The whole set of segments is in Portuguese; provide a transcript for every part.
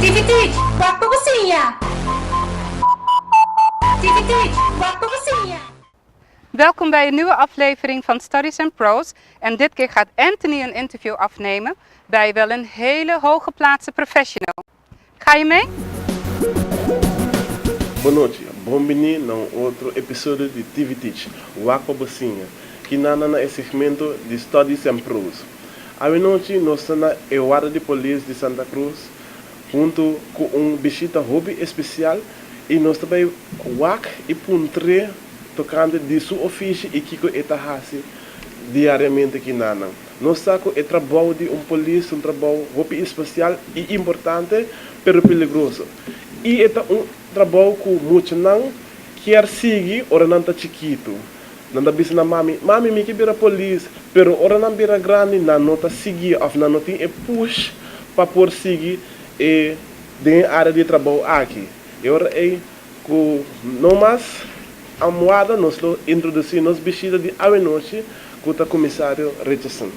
Titit, waktu cozinha! Titit, waktu cozinha! Welkom bij een nieuwe aflevering van Studies and Pros. En dit keer gaat Anthony een interview afnemen bij wel een hele hooggeplaatste professional. Ga je mee? Boa noite, bem-vindo a outro episódio de TV Teach, Waka Bocinha, que nada na segmento de Studies and Pros. A noite nós estamos na Guarda de Polícia de Santa Cruz, junto com visita hobby especial, e nós também Waka e Puntre tocando de sua ofício e que etahasi diariamente aqui nana. Nós saco é trabalho de polícia, trabalho hobby especial e importante, pero perigoso. E é trabalho que muito não quer seguir, ora não está chiquito. Não está bisa na mami me que vira polícia, pero ora não vira grande, não está seguir, ou não tem push para por seguir e dentro área de trabalho aqui. E ora é que não mais a moeda nós introduzimos visita de noite com o comissário Richardson.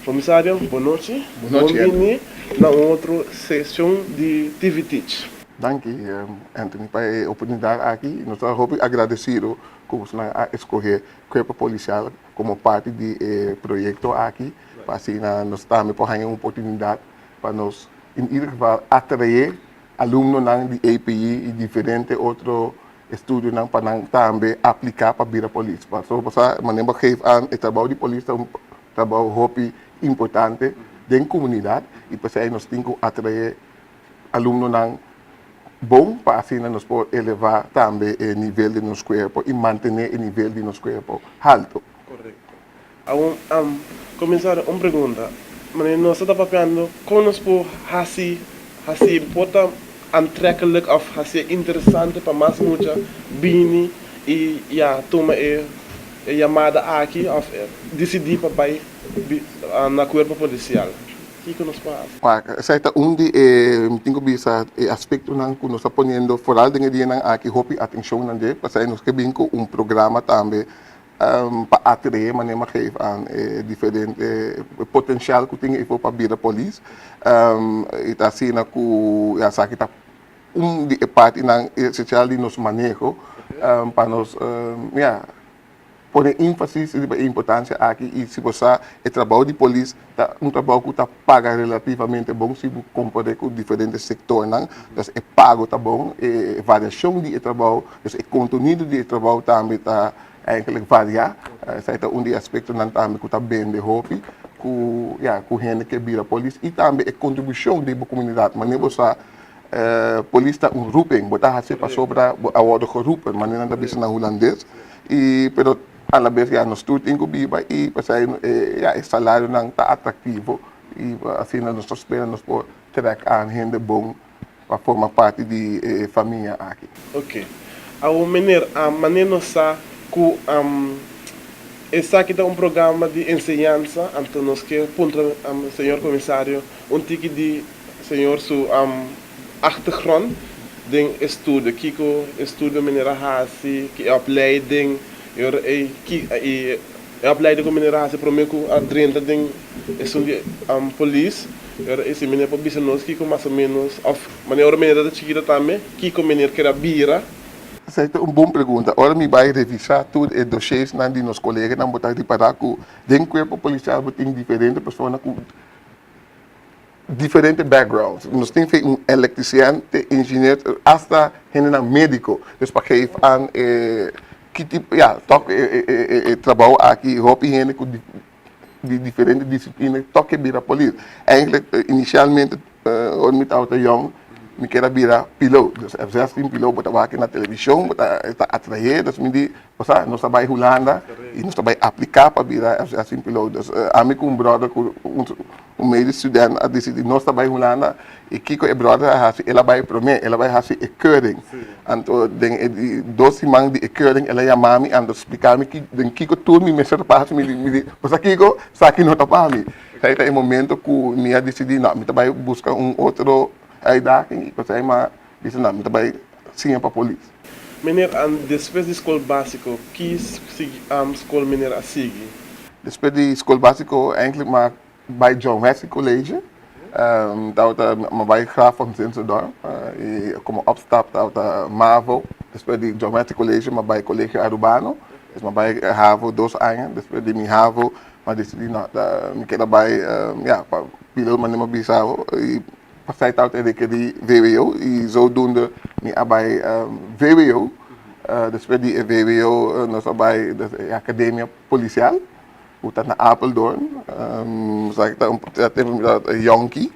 Comissário, boa noite. Boa noite. Bem-vindo na outra sessão de TV Teach. Dank je, Anthony, pela oportunidade aqui. Nós estamos agradecidos por escolher o corpo policial como parte do projeto aqui. Para assim, nós estamos por uma oportunidade para nós, em geval, atrair alunos de API e diferentes outros estudos para também aplicar para vir a polícia. Então, você maneira geeft aan o trabalho de polícia um trabalho hobby importante dentro da comunidade e para isso nós temos que atrair alunos bom para assim nós podemos elevar também o nível de nosso corpo e manter o nível de nosso corpo alto. Correto. Comissário, uma pergunta. Nós estamos falando como nós podemos fazer aantrekkelijk of interessante para mais muita bini e toma chamada aqui of decidir para na corpo policial. O que nós fazemos? Essa é tenho visto aspecto que nós estamos ponendo fora de dia aqui hopi atenção nande para nós que com programa também para atrair maneira que diferente potencial que tem para vir a polícia e está assim na que já sabe que de parte na social de nosso manejo para nós pôr ênfase na importância aqui e se você é trabalho de polícia trabalho que está paga relativamente bom se você comparar com diferentes setores então é pago tá bom variação de trabalho o conteúdo de trabalho também está eigenlijk variar esse é dos aspectos também que está bem de hobby com gente que vira polícia e também a contribuição da comunidade mas nem você polícia roeping botar hasil para sobre a ordem geroepen maar nem na bisa na holandês e pero a la vez nos tudo em Cuba e para o salário não está atrativo e assim nós esperamos por ter a gente bom para formar parte de família aqui. Ok. A maneira nós que esse aqui é programa de ensinança então nós que senhor comissário tique de senhor su achtergrond den estudo que estudo maneira hasi que opleiding a opleiding maneira hasi prometo a drenta den estudo polícia esse maneira para business que mais ou menos of maneira da chiquita também que maneira que era bira. Essa é uma boa pergunta. Agora me vai revisar tudo os dossiês de nossos colegas, não botar de parar com dentro do corpo policial tem diferentes pessoas com diferentes backgrounds. Nós temos eletricista, engenheiro, até gente médico. Então para que aan que tipo, trabalho aqui, hobby gente com de diferentes disciplinas, toque vira polícia. Eigenlijk inicialmente, quando eu estava jong me queria virar piloto. Dus zelfs een piloot wordt waken na televisão, está atrair, dus me di, nós trabalhamos em Holanda e nós trabalhamos aplicar para virar assim piloto. Dus a mim com brother, meio estudante, a decidir nós trabalhamos em Holanda e Kiko é brother, ela vai para mim, ela vai fazer a keuring. Então, den 12 semanas de keuring, ela chama me e explicar-me que den Kiko turno me serve para me você Kiko, sabe que não está para mim. Aí tem um momento que me decidi, não, me trabalho buscar outro aí daqui, você mas disse não, também sim para a polícia. Meneer, depois da escola básica, que escola meneer a seguir? Depois da escola básica, eigenlijk maar bij John Wesley College. Tauta mabay Graaf van Zinzendorp. Como opstap tauta MAVO. Después de Geometry College, mabay Colegio Arubano. Dus mabay HAVO 2 anos. Después de mi HAVO, maar decidi na me queda bay pilo man ma bisao. Passei tauta de que de VWO e zodoende mi abay VWO. Después de VWO nos abay de Academia Policial. Uta na Apeldoorn, Yonki.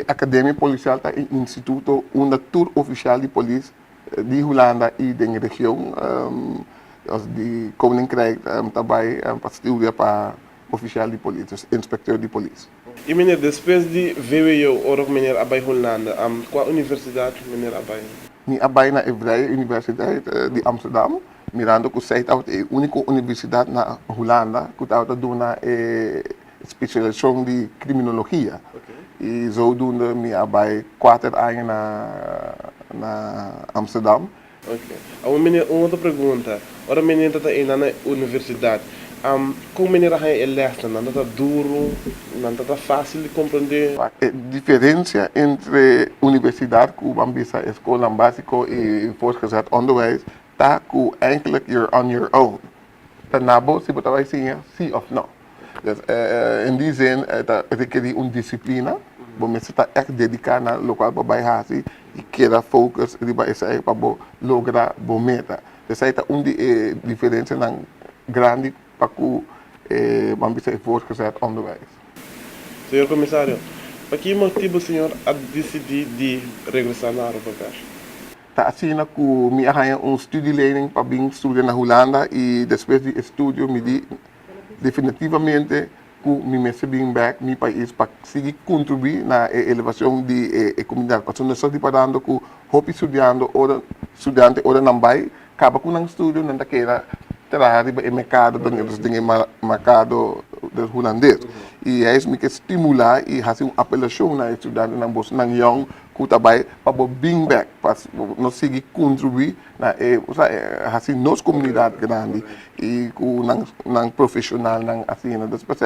Academia Policial ta instituto una tour oficial de police di Holanda e de região als die Koninkrijk daarbij studeren para oficial de police, dus inspecteur de police. E meneer, depois de VWO, ou meneer Abay Holanda, qual universidade meneer Abay? Mi abay na Vrije Universiteit de Amsterdam. Mirando que sei dat é a única universidade na Holanda que está dando especialização de criminologia. E zodoende me abay 4 anos na Amsterdam. Ok. Meneer, uma outra pergunta. Ora meneer dat é na universidade. Como meneer hij leest, não está duro, não está fácil de compreender. A diferença entre universidade, que é a escola básica e voortgezet onderwijs, tá que eigenlijk you're on your own. Daarna se você vai sim, sim of não. Dus in die zin, het requer disciplina. Você está echt dedicado na local para baixar e queira focus e vai sair para lograr a meta. Dus aí tá diferença grande para que você voortgezet onderwijs. Senhor comissário, por que motivo o senhor a decidir de regressar na Aruba? Assim que me arranha studielening para vir estudar na Holanda e depois de estudo me di definitivamente que me bem back no país para seguir contribuir na elevação de comunidade. Porque nós estamos parando que hopi estudante ora não vai, acaba com um estudo não daquela trabalhar no mercado, mercado holandês. E é isso que estimula e fazer uma apelação na estudante na bolsa na young que trabalha para bring back, para nós seguir contribuir na assim nossa comunidade grande e com não profissional não assim. Depois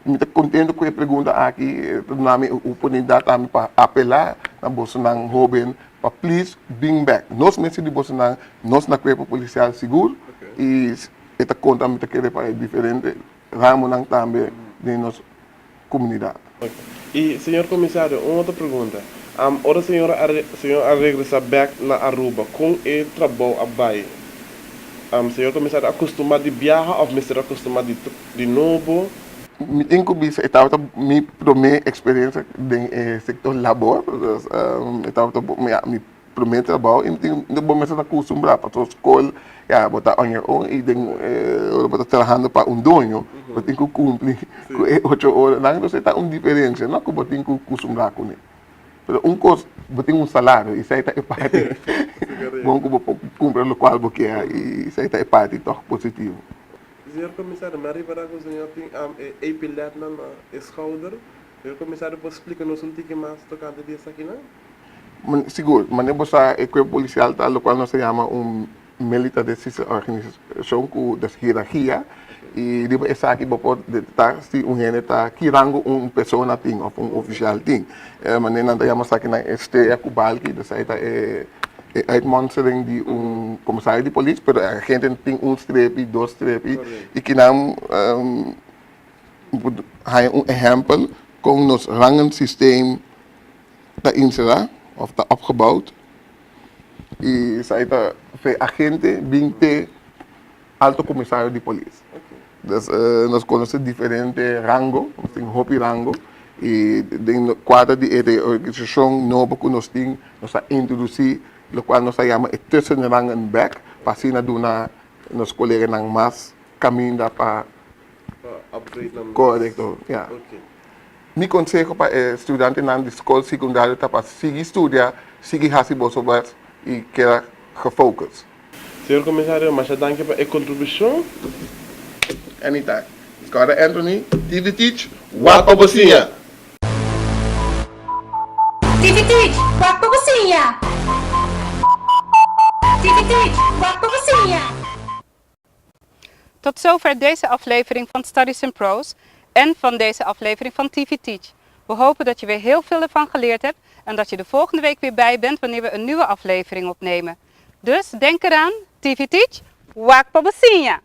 me está contente com a pergunta aqui, na minha oportunidade também para apelar na bolsa na jovem para please bring back. Nós mesmos de bolsa na nós na corpo policial seguro e esta conta me está querendo para diferente ramo não também de nossa comunidade. E, senhor comissário, uma outra pergunta. Ora, senhor a regressar back na Aruba, com o trabalho Abay, senhor comissário, acostumado de viajar ou mesmo acostumado de novo? Me incubis, estava minha primeira experiência no setor labor, estava minha primeiro trabalho, e eu comecei a acostumar para a escola, botar on your own, e eu estou trabalhando para dono, eu tenho que cumprir com 8 horas, não sei se diferença, não que eu tenho que acostumar com ele. Pero costo, eu tenho salário, e isso aí é parte, bom que eu cumprir o qual eu quero, e isso aí é parte positivo. Senhor comissário, mas para que o senhor tem epilet na schouder, senhor comissário, pode explicar-nos pouquinho mais tocante disso aqui, não? Seguro, mas não é a corpo policial, tal qual nós se chama militar organização com das hierarquia e depois essa aqui pode estar se gênero está que rango pessoa tem ou oficial tem. Mas não tem mais aqui na este cubal que dessa é uitmonstering de comissário de polícia, mas a gente tem streep, 2 streep e que não há exemplo com nos rangensysteem da inserá of está opgebouwd. E sai da agente 20 alto comissário de polícia. Dus nós conhecemos diferentes rangos, nós temos hopi rango e de quadra de organização nova que nós temos, nós introduzir, o qual nós chamamos de tussenrang en back, para assim na nos colegas não mais caminho para upgrade na correto, ja. Mi conselho para estudante na escola secundária para seguir estudar, seguir fazer boas obras e querer gefocust. Senhor comissário, mas dank je voor uw contributie. Anytime. Scott Anthony, TV Teach, Wat op Bocinha! Tivitit, wat pra cozinha! Tivitit, wat pra cozinha! Tot zover deze aflevering van Studies in Prose. en van deze aflevering van TV Teach. We hopen dat je weer heel veel ervan geleerd hebt en dat je de volgende week weer bij bent wanneer we een nieuwe aflevering opnemen. Dus denk eraan, TV Teach, wakpa basinha!